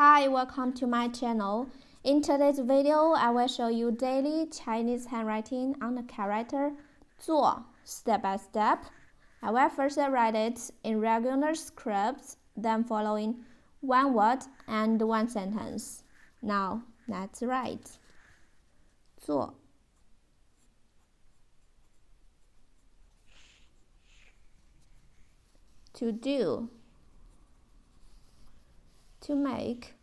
Hi, welcome to my channel. In today's video, I will show you daily Chinese handwriting on the character 做 step by step. I will first write it in regular scripts, then following one word and one sentence. Now, let's write 做 to do, to make,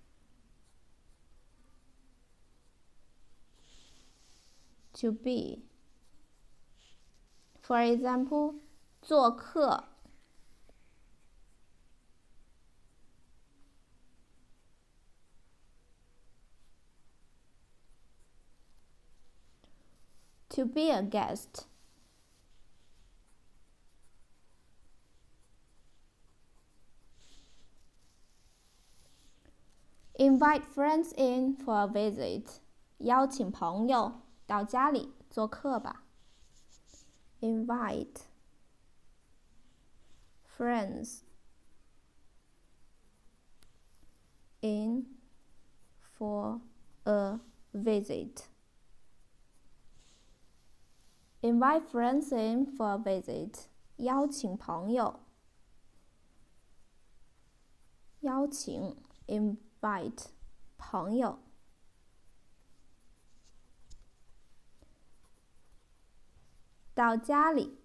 to be. For example, 做客 to be a guest. Invite friends in for a visit. 邀请朋友到家里做客吧。Invite friends in for a visit. Invite friends in for a visit. 邀请朋友。邀请 invite 朋友。到家里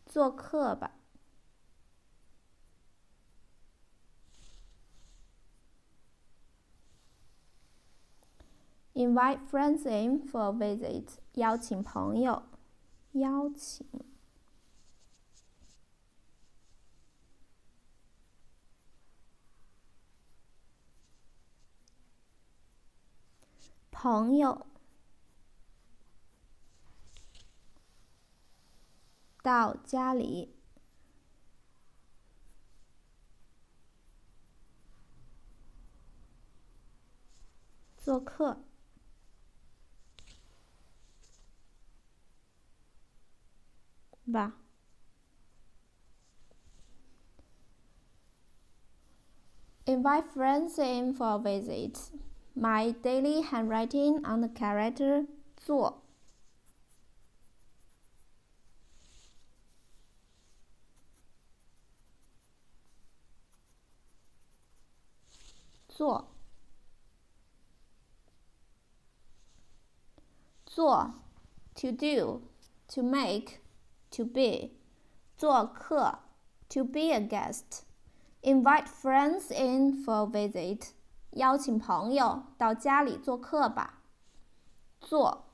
做客吧。Invite friends in for a visit. 邀请朋友。邀请。朋友。到家里。做客。吧。Invite friends in for a visit. My daily handwriting on the character 做。做。做 to do, to make, to be. 做客 to be a guest. Invite friends in for a visit. 邀请朋友到家里做客吧。做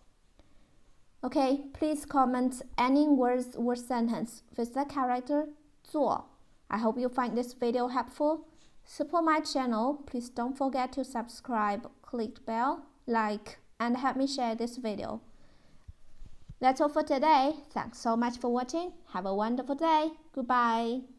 Okay, please comment any words or sentence with the character 做. I hope you find this video helpful. Support my channel. Please don't forget to subscribe, click the bell, like, and help me share this video. That's all for today. Thanks so much for watching. Have a wonderful day. Goodbye.